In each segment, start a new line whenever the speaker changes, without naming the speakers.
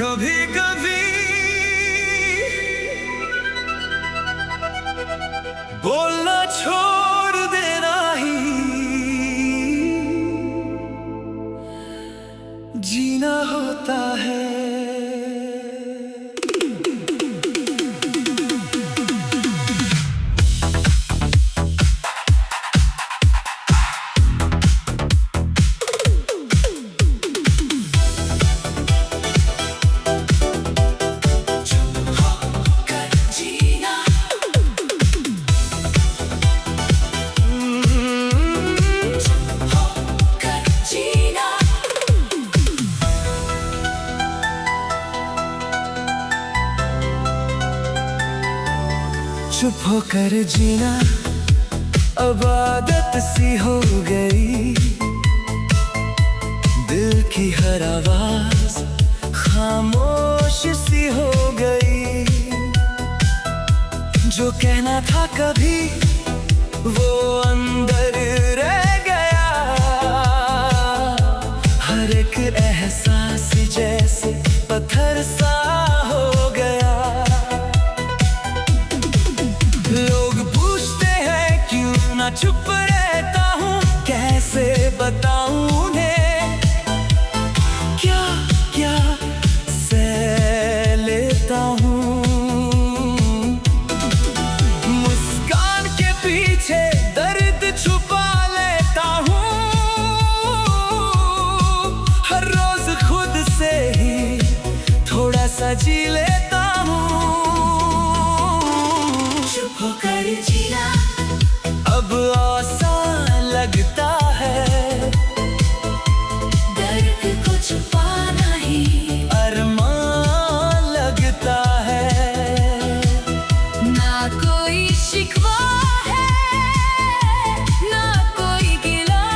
कभी कभी बोलना छोड़ देना ही जीना होता है। चुप होकर जीना अब आदत सी हो गई, दिल की हर आवाज खामोश सी हो गई। जो कहना था कभी वो अंदर रह गया, हर एक एहसास जैसे पत्थर सा हो गया। लोग पूछते हैं क्यों ना चुप रहता हूँ, कैसे बताऊं उन्हें क्या क्या सह लेता हूँ। मुस्कान के पीछे दर्द छुपा लेता हूँ, हर रोज खुद से ही थोड़ा सा जी लेता हूँ। चुप होकर जीना अब आसान लगता है,
दर्द को छुपाना ही
अरमान लगता है।
ना कोई शिकवा है, ना कोई गिला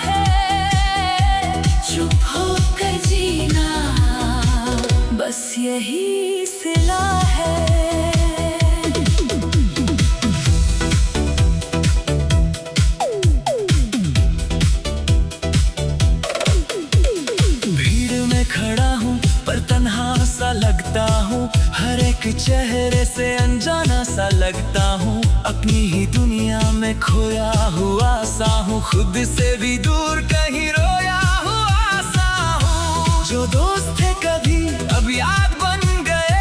है। चुप होकर जीना बस यही सिला है।
खड़ा हूँ पर तन्हा सा लगता हूँ, हर एक चेहरे से अनजाना सा लगता हूँ। अपनी ही दुनिया में खोया हुआ सा हूँ, खुद से भी दूर कहीं रोया हुआ सा हूँ। जो दोस्त थे कभी अब याद बन गए,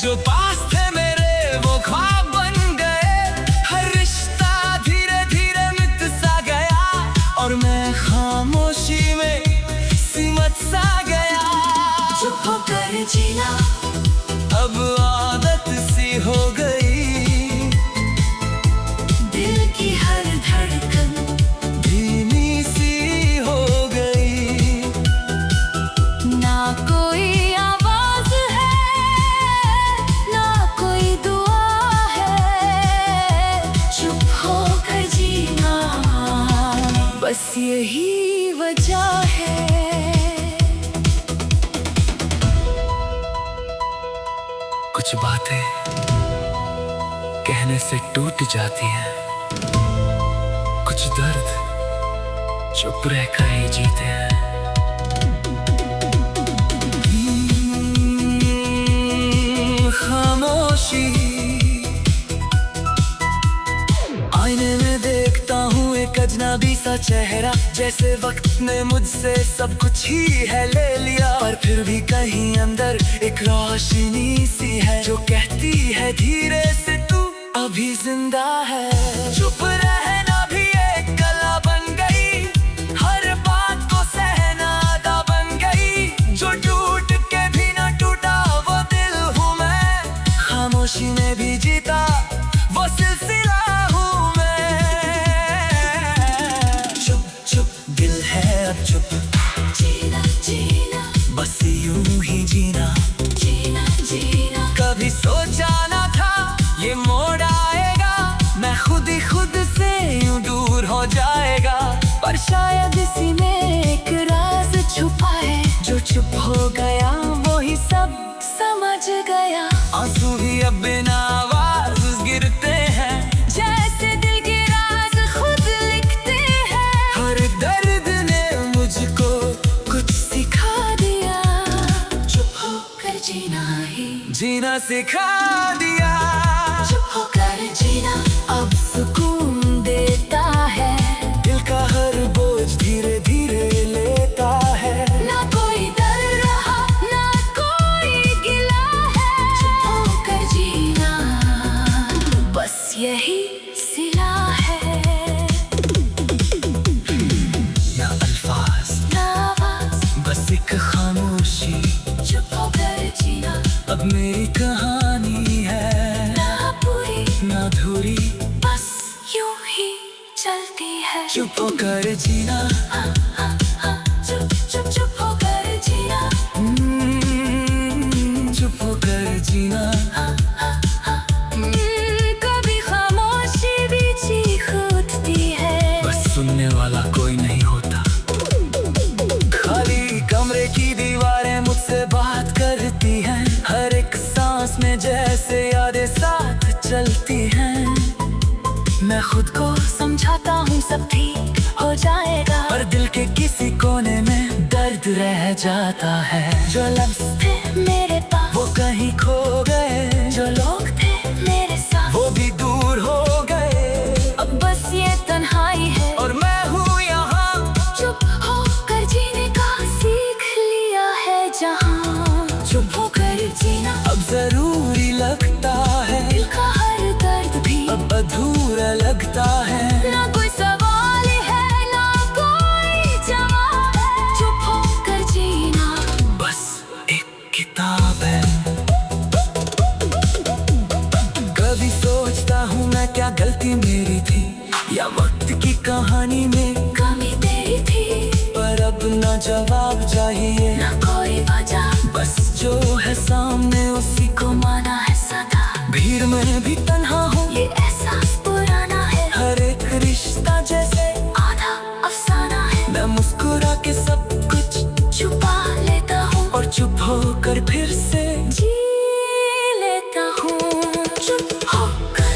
जो पास थे मेरे वो ख्वाब बन गए। हर रिश्ता धीरे धीरे मिट सा गया और मैं खामोशी में सिमट सा गया।
चुप होकर जीना
अब आदत सी हो गई,
दिल की हर धड़कन
धीमी सी हो गई।
ना कोई आवाज है, ना कोई दुआ है। चुप होकर जीना बस यही वजह है।
कुछ बातें कहने से टूट जाती हैं, कुछ दर्द चुप रहकर ही जीते हैं। खामोशी आईने में देखता हूँ एक अजनबी सा चेहरा, जैसे वक्त ने मुझसे सब कुछ ही है ले लिया। पर फिर भी कहीं अंदर एक रोशनी सी है जो कहती है धीरे से तू अभी जिंदा है। चुप रहना भी एक कला बन गई, हर बात को सहना अदा बन गई। जो टूट के भी ना टूटा वो दिल हूँ मैं, खामोशी में भी जीता वो सिलसिला हूँ मैं। चुप चुप दिल है अब चुप,
जीना जीना
बस यूं ही जीना
जीना जीना।
कभी सोचा ना था ये मोड़ आएगा, मैं खुद ही खुद से यूं दूर हो जाएगा।
पर शायद इसी में एक राज छुपा है, जो चुप हो गया वो ही सब समझ गया।
आंसू भी अब बिना आवाज गिरते हैं,
जैसे दिल के राज खुद लिखते हैं।
हर दर्द ने मुझको जीना सिखा दिया।
चुप होकर जीना अब सुकून देता है,
दिल का हर बोझ धीरे धीरे लेता है।
ना कोई डर रहा ना कोई गिला है। चुप होकर जीना बस यही सिला है।
ना अल्फाज
ना आवाज
बस एक खामोशी,
चुप होकर जीना
अब मेरी कहानी है।
ना पूरी
ना अधूरी
बस यूं ही चलती है।
चुप होकर जीना,
चुप चुप चुप होकर जीना।
चुप होकर जीना।
कभी खामोशी भी चीख उठती है,
बस सुनने वाला कोई नहीं होता। खाली कमरे की दीवारें मुझसे बात करती हैं, हर एक सांस में जैसे यादें साथ चलती हैं।
मैं खुद को समझाता हूँ सब ठीक हो जाएगा,
पर दिल के किसी कोने में दर्द रह जाता है। जो लफ्ज़
थे मेरे पास
वो कहीं खो गए,
जो लोग थे मेरे साथ
वो भी दूर हो गए।
अब बस ये तन्हाई है
और मैं हूँ यहाँ,
चुप होकर जीने का सीख लिया है जहाँ। चुप होकर जीना
अब जरूरी लगता है,
दिल का हर दर्द भी
अब अधूरा लगता है।
ना कोई सवाल है ना कोई जवाब है। चुप होकर जीना
बस एक किताब है। कभी सोचता हूँ मैं क्या गलती मेरी थी, या वक्त की कहानी में
कमी तेरी थी,
पर अब ना जवाब चाहिए
ना कोई वजह,
बस जो है सामने उसी को
माना है सदा।
भीड़ में भी तन्हा हूँ,
ये एहसास पुराना है,
हर एक रिश्ता जैसे
आधा अफसाना है।
मैं मुस्कुरा के सब कुछ
छुपा लेता हूँ
और चुप होकर फिर से
जी लेता हूँ। चुप होकर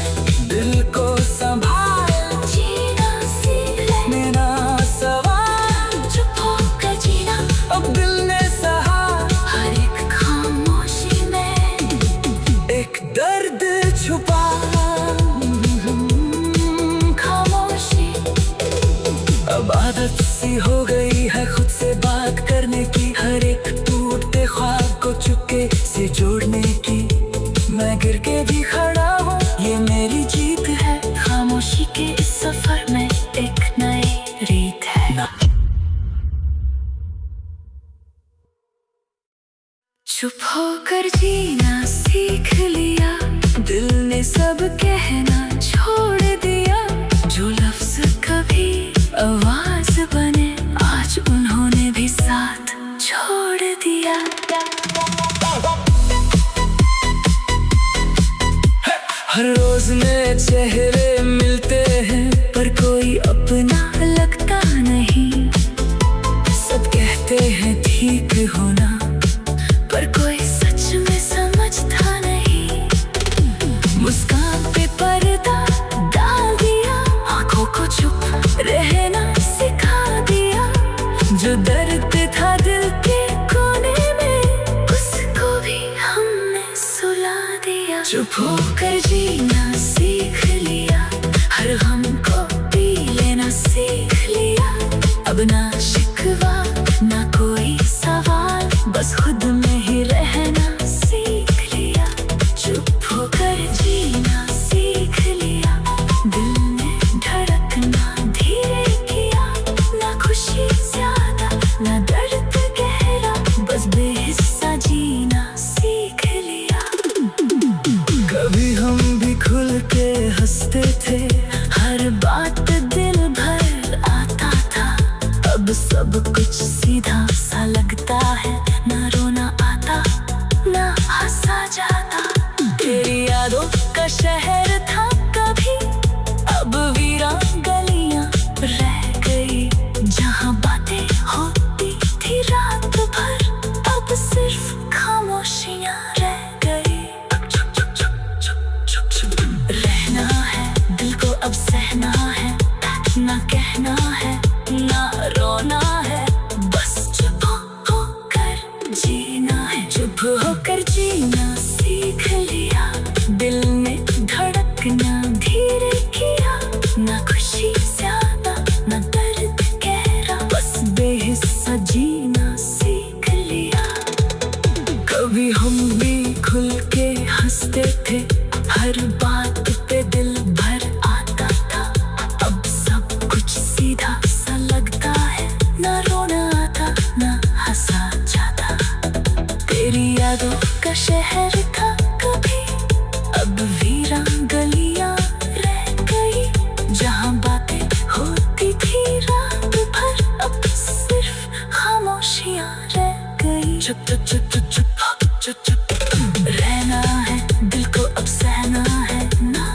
दिल को संभाल
जीना सीख ले,
मेरा सवाल।
चुप होकर जीना
अब दिल ने सहा
हर एक खामोशी में
एक दर्द छुपा।
खामोशी
अब आदत सी हो गई है खुद से बात करने की, हर एक टूटते ख्वाब को चुपके से जोड़ने की। मैं गिर के भी खड़ा हूँ, ये मेरी जीत है।
खामोशी के इस सफर में एक नई रीत है। चुप होकर जीना सीख लिया,
दिल ने
सब कहना छोड़ दिया। जो लफ्ज कभी आवाज बने आज उन्होंने भी साथ छोड़ दिया।
हर रोज नए चेहरे मिलते हैं,
पर कोई अपना लगता नहीं।
सब कहते हैं ठीक होना,
पर कोई सच में समझता नहीं। मुस्कान पे पर्दा डाल दिया, आंखों को चुप रहना सिखा दिया। जो दर्द था दिल के कोने में उसको भी हमने सुला दिया। चुप होकर जीना सीख लिया, हर गम को पी लेना सीख लिया। अब ना शिकवा ना कोई सवाल, बस खुद में ही रहना सीख लिया। चुप होकर जीना सीख लिया, दिल ने धड़कना धीरे किया। ना खुशी ज्यादा ना दर्द गहरा, बस बेहिस्सा जीना सीख लिया।
कभी हम भी खुल के हंसते थे,
हर बात दिल भर आता था। अब सब कुछ सीधा सा लगता है, ना रोना आता ना हंसा जाता।
तेरी यादों
का शहर था कभी, अब वीरान गलियां रह गई। जहाँ बातें होती थी रात भर, अब सिर्फ खामोशियां रह गई। रहना है दिल को अब सहना है, ना कहना है ना रोना है, बस चुप होकर जी चुप चुप चुप चुप चुप चुप चुप रहना है, दिल को अब सहना है, ना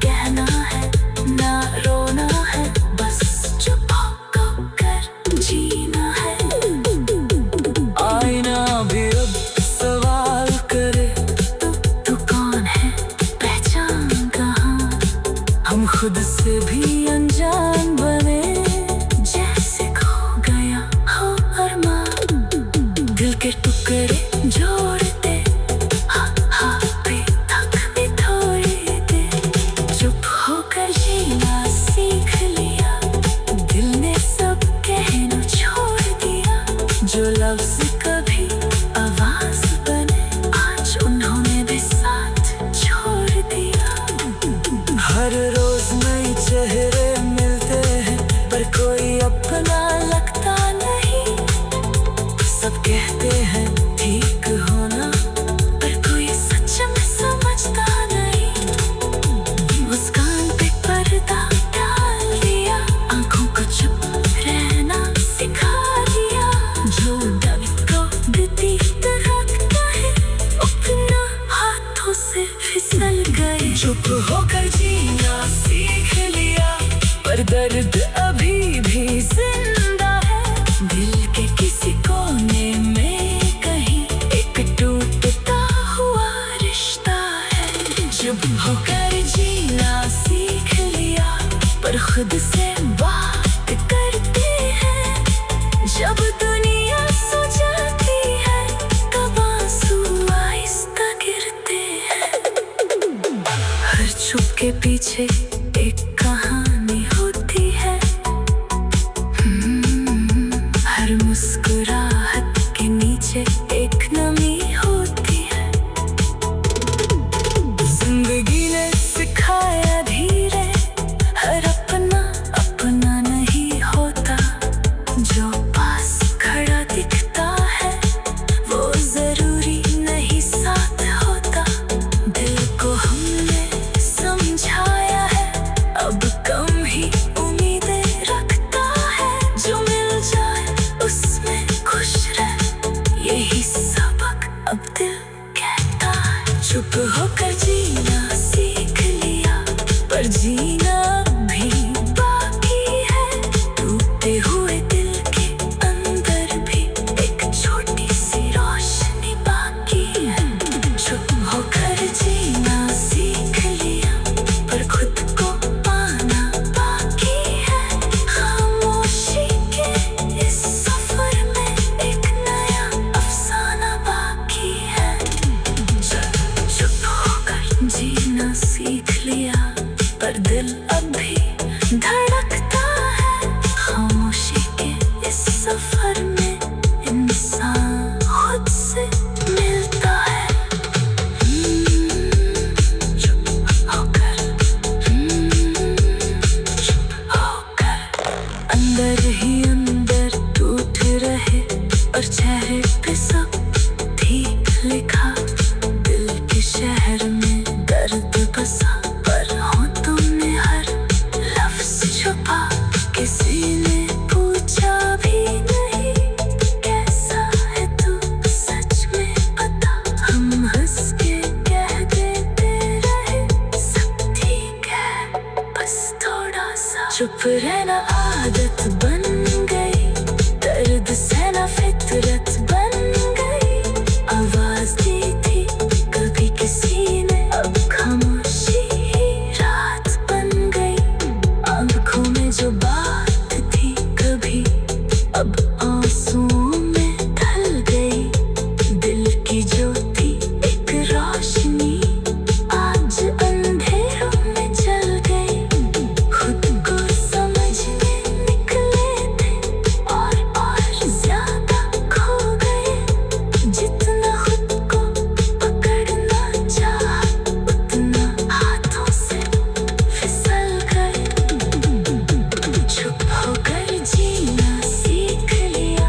कहना है, ना रोना है, बस चुप होकर जीना है।
आईना भी अब सवाल करे,
तू कौन है, पहचान कहाँ?
हम खुद से भी अनजान बने,
जैसे खो गया हो अरमान।
दिल के टुकड़े
जोड़ते भी थक भी थोड़ी दे, चुप होकर जीना सीख लिया, दिल ने सब कहना छोड़ दिया।
जो लफ्ज़
कभी आवाज बने, आज उन्होंने भी साथ छोड़ दिया।
हर रोज नए चेहरे मिलते हैं, पर कोई अपना
लगता नहीं,
सब कहते हैं ठीक होना,
पर कोई सच में समझता नहीं। मुस्कान पे पर्दा डाल दिया, आंखों को चुप रहना सिखा दिया। जो दर्द को बीत रखता है, अपना हाथों से फिसल गए।
चुप होकर जीना सीख लिया, पर दर्द अभी भी जिंदा है।
दिल के किसी कोने में कहीं एक टूटता हुआ रिश्ता है।
चुप
होकर जीना सीख लिया, पर खुद से बात करते हैं। जब दुनिया सो जाती है, तब आंसू आहिस्ता गिरते हैं। हर चुप के पीछे एक कहानी होती है, हर मुस्कुराहट के नीचे एक नमी होती है।
जिंदगी ने
सिखाया धीरे, हर अपना अपना नहीं होता। जो पास खड़ा दिखता है, वो जरूरी नहीं साथ होता। दिल को हमने समझाया है, अब कम ही उम्मीदें रखता है। जो मिल जाए उसमें खुश रह, यही सबक अब दिल कहता है। चुप होकर जीना सीख लिया, पर जीना भी बाकी है। टूटे हुए दिल के अंदर भी एक छोटी सी रोशनी बाकी है। चुप होकर जीना सीख लिया, पर खुद को पाना बाकी है। खामोशी के इस सफर में एक नया अफसाना बाकी है। चुप होकर जीना सीख लिया, पर दिल अब भी धड़कता है। खामोशी के इस सफर में इंसान खुद से मिलता है। चुप होकर, चुप होकर, अंदर ही अंदर टूट रहे, और चेहरे पे सब ठीक लिखा। दिल के शहर में दर्द बसा, पर होठों में हर लफ्ज छुपा। किसी ने पूछा भी नहीं, कैसा है तू सच में बता। हम हंस के कह देते रहे, सब ठीक है, बस थोड़ा सा। चुप रहना आदत बन गई, दर्द सहना फितरत बन गई। आवाज दी थी कभी किसी ने, अब खामोशी ही रात बन गई। आंखों में जो बात थी कभी, अब आंसुओं में ढल गई। दिल की जो थी एक रोशनी, आज अंधेरों में जल गई। खुद को समझने निकले थे, और ज्यादा खो गए। जितना खुद को पकड़ना चाहा, उतना हाथों से फिसल गए। चुप होकर जीना सीख लिया,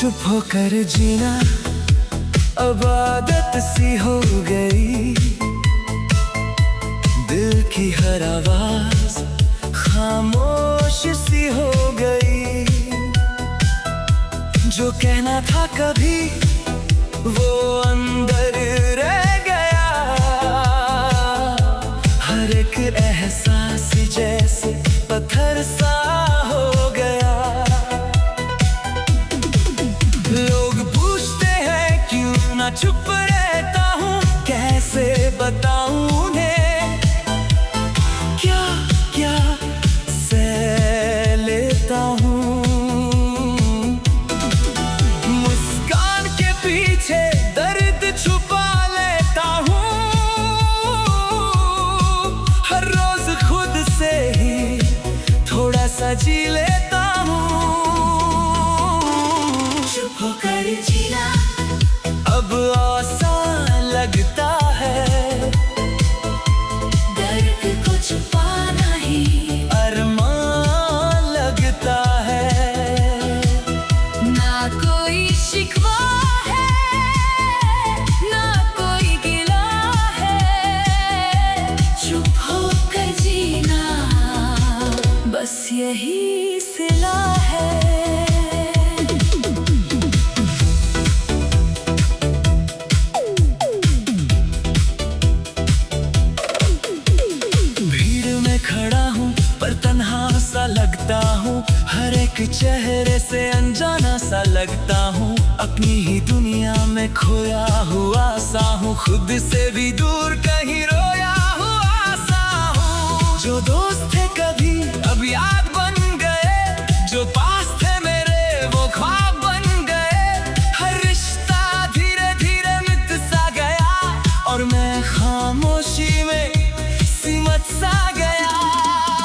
चुप होकर जीना अब आदत सी हो गई। दिल की हर आवाज खामोश सी हो गई। जो कहना था कभी वो अंदर रह गया। हर एक एहसास जैसे पत्थर सा हो गया। लोग पूछते हैं क्यों ना चुप रहता हूँ, कैसे बताऊं उन्हें क्या क्या सह लेता हूँ। मुस्कान के पीछे दर्द छुपा लेता हूँ। हर रोज खुद से ही थोड़ा सा जी लेता हूँ।
चुप होकर जीना
अब आसान लगता है।
दर्द को छुपाना ही
अरमान लगता है।
ना कोई शिकवा है, ना कोई गिला है। चुप होकर जीना बस यही सिला है।
खड़ा हूँ पर तन्हा सा लगता हूँ। हर एक चेहरे से अनजाना सा लगता हूँ। अपनी ही दुनिया में खोया हुआ सा हूँ। खुद से भी दूर कहीं रोया हुआ सा हूँ। जो दोस्त थे कभी अब याद बन गए। जो पास थे मेरे वो ख्वाब बन गए। हर रिश्ता धीरे धीरे मिट सा गया और मैं खामोशी में सिमट सा गया।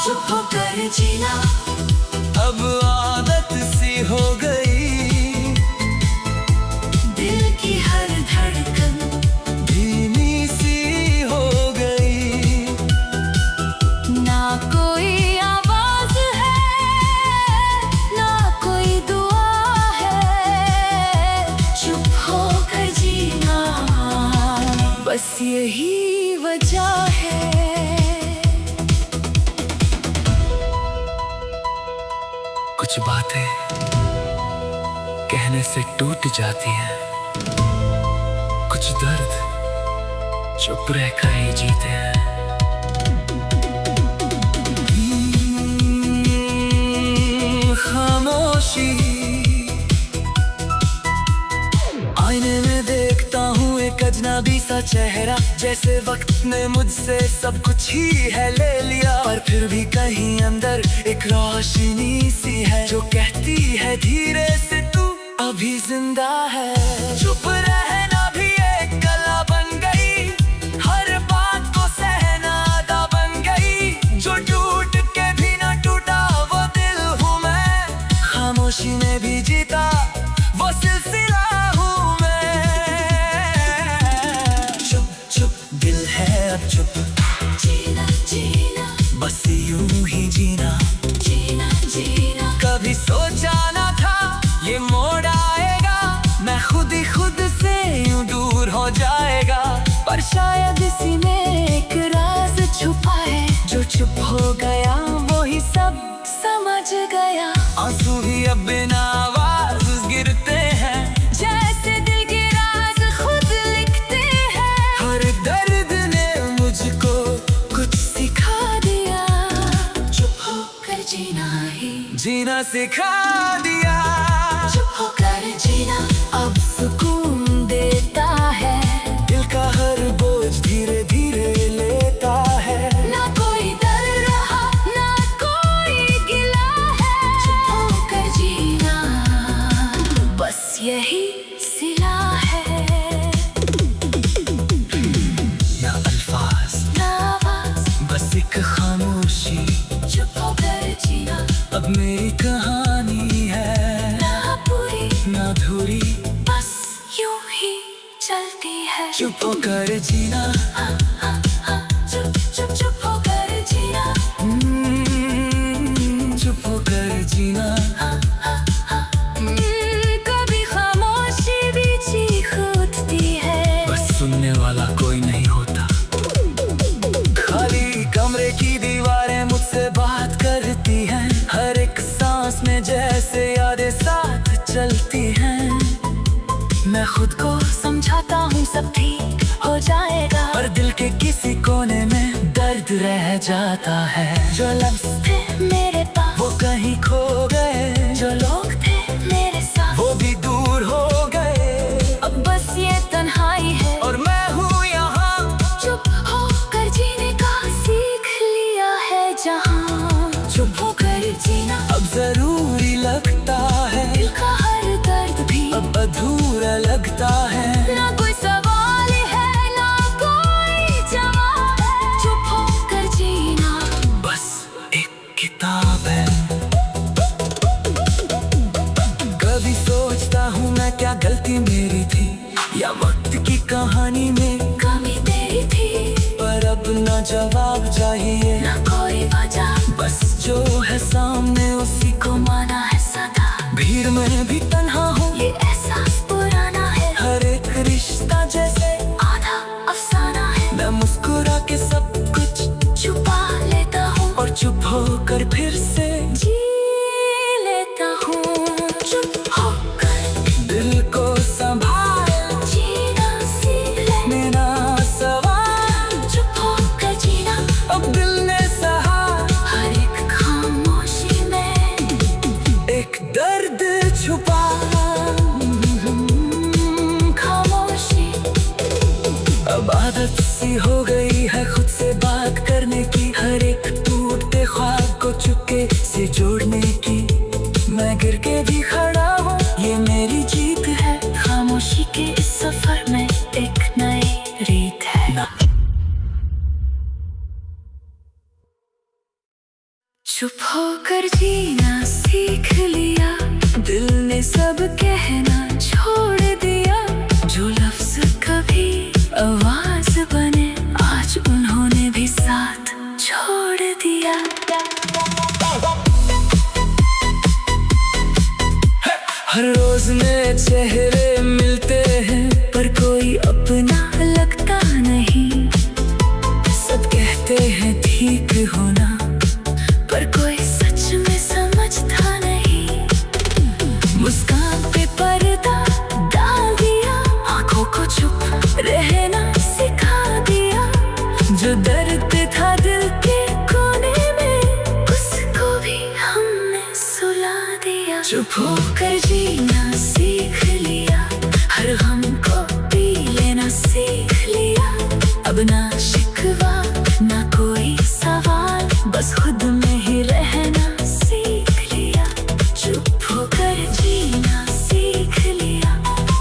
चुप होकर जीना
अब आदत सी हो गई।
दिल की हर धड़कन
धीमी सी हो गई।
ना कोई आवाज है, ना कोई दुआ है। चुप होकर जीना बस यही वजह है।
कुछ बातें कहने से टूट जाती हैं। कुछ दर्द चुप रहकर ही जीते हैं। खामोशी आईने में देखता हूँ एक अजनबी सा चेहरा। जैसे वक्त ने मुझसे सब कुछ ही है ले लिया। पर फिर भी कहीं अंदर एक रोशनी सी है जो कहती है धीरे से तू अभी जिंदा है। चुप रहना भी एक कला बन गई। हर बात को सहना अदा बन गई। जो टूट के भी ना टूटा वो दिल हूँ मैं। खामोशी में भी जीता वो सिलसिला हूँ मैं। चुप चुप दिल है अब चुप।
जीना जीना
बस यूं ही जीना।
जीना जीना
कभी सोचा ना था ये मोड़ आएगा। मैं खुद ही खुद से यूं दूर हो जाएगा।
पर शायद इसी में एक राज छुपा है।
जो चुप हो गया वो ही सब
समझ गया।
आंसू भी अब बिना आवाज गिरते हैं।
जैसे दिल के राज खुद लिखते हैं।
हर दर्द ने मुझको कुछ
सिखा दिया। चुप होकर जीना ही
जीना सिखा दिया।
चुप होकर जीना अब सुकून देता है।
दिल का हर बोझ धीरे धीरे लेता है।
ना कोई डर रहा, ना कोई गिला है। चुप होकर जीना बस यही सिला है।
ना अल्फाज
ना आवाज
बस एक खामोशी।
चुप होकर जीना
अब मेरी कहानी है
ना पूरी
ना अधूरी।
बस यूं ही चलती है।
चुप होकर जीना।
चुप चुप चुप होकर जीना।
चुप होकर जीना।
कभी
कोई नहीं होता। खाली कमरे की दीवारें मुझसे बात करती हैं, हर एक सांस में जैसे यादें साथ चलती हैं। मैं खुद को समझाता हूँ सब ठीक हो जाएगा, पर दिल के किसी कोने में दर्द रह जाता है। जो लफ्ज़ थे मेरे पास वो कहीं खो गए, जो लोग थे मेरे साथ वो भी दूर हो गए। अब बस ये तन्हाई है और मैं हूँ यहाँ, चुप होकर जीने का सीख लिया है जहाँ। चुप होकर जीना अब जरूरी लगता है, दिल का हर दर्द भी अब अधूरा लगता है। ना कोई सवाल है ना कोई जवाब है, चुप होकर जीना बस एक किताब है। कभी सोचता हूँ मैं क्या गलती मेरी थी, या वक्त की कहानी में कमी तेरी थी। पर अब ना जवाब चाहिए ना कोई वजह, बस जो है सामने उसी को माना है सदा। भीड़ में भी तन्हा हूँ ये एहसास पुराना है, हर एक रिश्ता जैसे आधा अफसाना है। मैं मुस्कुरा के सब कुछ छुपा लेता हूँ और चुप होकर फिर से जी लेता हूँ। चुप होकर दिल को संभाल जीना सीख ले, मेरा सवाल चुप होकर जीना अब दिल ने सहा। हर एक खामोशी में एक दर्द छुपा, खामोशी अब आदत सी हो गई है खुद से बात करने की, हर एक टूटते ख्वाब को चुपके से जोड़ने की। मैं गिर के भी खड़ा हूँ ये मेरी जीत है, खामोशी के इस सफर में एक नई रीत है। चुप होकर जीना सीख लिया, दिल ने सब कहना छोड़ दिया। जो लफ्ज कभी आवाज बने आज उन्होंने भी साथ छोड़ दिया। हर रोज नए चेहरे मिलते हैं पर कोई अपना लगता नहीं। सब कहते हैं ठीक होना पर कोई सच में समझता नहीं। मुस्कान पे पर्दा डाल दिया, आंखों को चुप रहना सिखा दिया। जो दर्द था दिल के कोने में उसको भी हमने सुला दिया। चुप होकर जीना सीख लिया, हर गम को पी लेना सीख लिया। अब ना शिकवा ना कोई सवाल, बस खुद में ही रहना सीख लिया। चुप होकर जीना सीख लिया,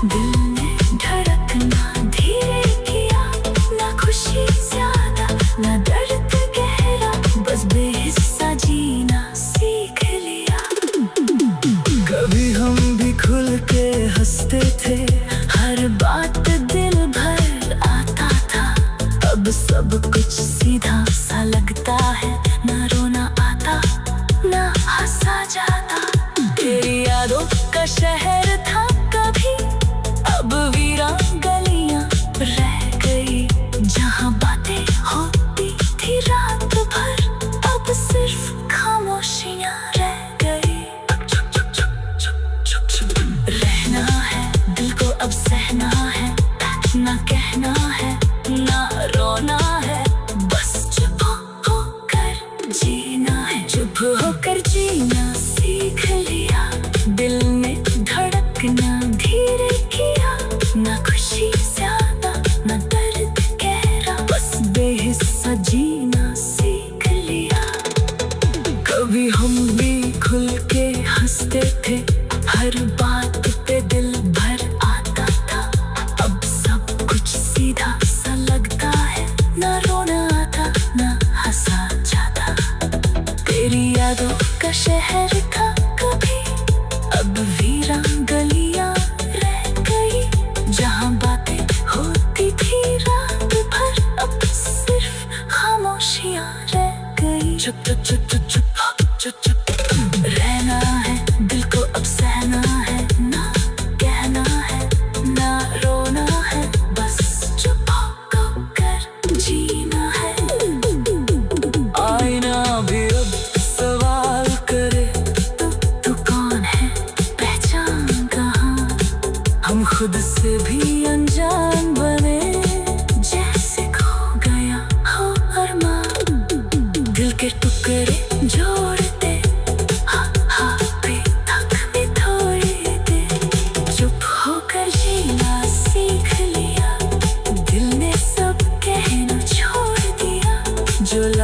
दिल ने धड़कना धीरे किया। ना खुशी ज्यादा ना दर्द गहरा, बस बेहिस्सा जीना सीख लिया। कभी हम भी खुल के हंसते थे, हर बात दिल भर आता था। अब सब कुछ सीधा सा लगता है, ना रोना आता ना हंसा जाता। तेरी यादों का शहर था कभी, अब वीरान गलियां रह गई। जहाँ बातें होती थी रात भर, अब सिर्फ खामोशियां रह गई। अब चुप चुप चुप चुप चुप चुप रहना है, दिल को अब सहना है। ना कहना है ना रोना है,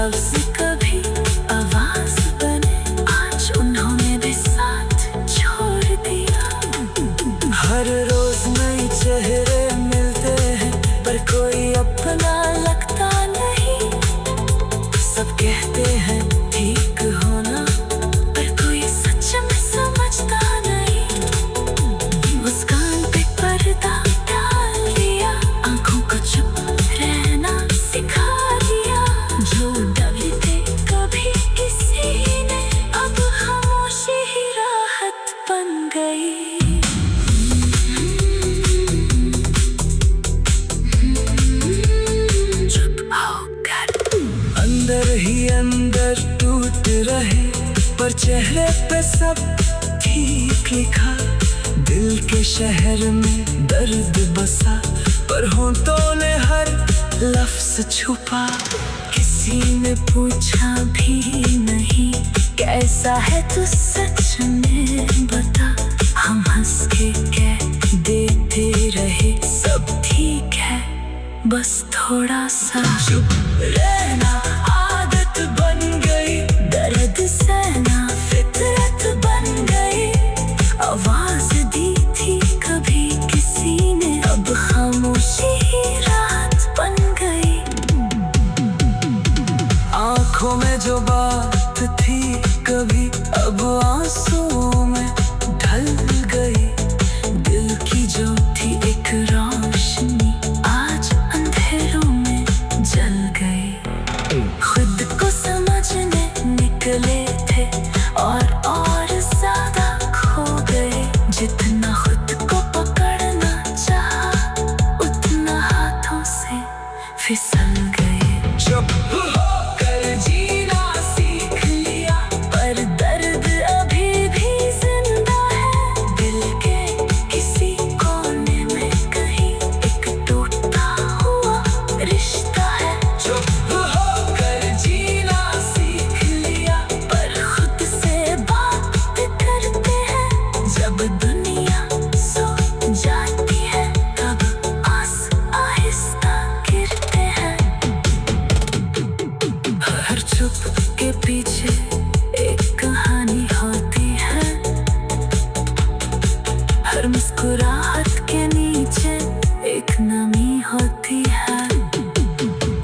लफ्ज कभी आवाज बने, आज उन्होंने भी साथ छोड़ दिया।
हर रोज नए चेहरे मिलते हैं पर कोई अपना लगता नहीं। सब कहते हैं ठीक होना
पर कोई सच में समझता नहीं। मुस्कान पे पर्दा डाल दिया, आंखों को चुप रहना सिखा दिया। जो डरते कभी किसी ने, अब खामोशी ही राहत बन गई।
अंदर ही अंदर टूट रहे पर चेहरे पे सब ठीक लिखा। दिल के शहर में दर्द बसा पर होंठों ने हर लफ्ज छुपा।
किसी ने पूछा भी नहीं कैसा है तू सच में बता। हम हंस के कह देते रहे सब ठीक है, बस थोड़ा सा
चुप रहना आदत बन गई,
दर्द सहना फितरत बन गई। आवाज दी थी कभी किसी ने, अब खामोशी ही राहत बन गई।
आंखों में जो बात थी कभी अब आंसुओं में ढल गई। दिल की जो थी एक रोशनी आज अंधेरों में जल गई। खुद को समझने निकले थे और ज्यादा खो गए। जितना खुद को पकड़ना चाहा उतना हाथों से फिसल गए। चुप होकर जीना सीख लिया पर दर्द अभी भी जिंदा है। दिल के किसी कोने में कहीं एक टूटा हुआ रिश्ता है। चुप होकर जीना सीख लिया पर खुद से बात करते हैं। जब दुनिया सो जाती है तब आंसू आहिस्ता गिरते हैं। हर चुप के पीछे एक कहानी होती है, हर मुस्कुराहट के नीचे एक नमी होती है।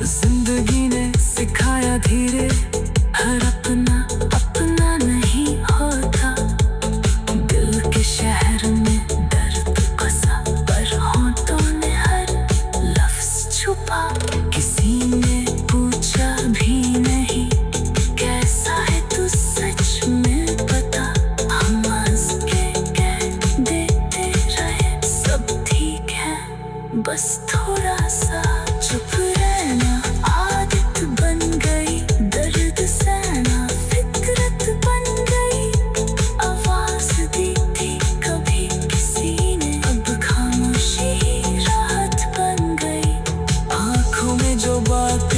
जिंदगी ने सिखाया धीरे हर अपना अपना नहीं होता। दिल के शहर में दर्द बसा पर होंठों ने हर लफ्ज छुपा। किसी ने पूछा भी नहीं कैसा है तू सच में बता। हम हंस के कह देते रहे सब ठीक है, बस थोड़ा सा चुप रहना आदत बन गई। दर्द सहना फितरत बन गई। आवाज दी थी कभी किसी ने, अब खामोशी ही राहत बन गई। आंखों में जो बात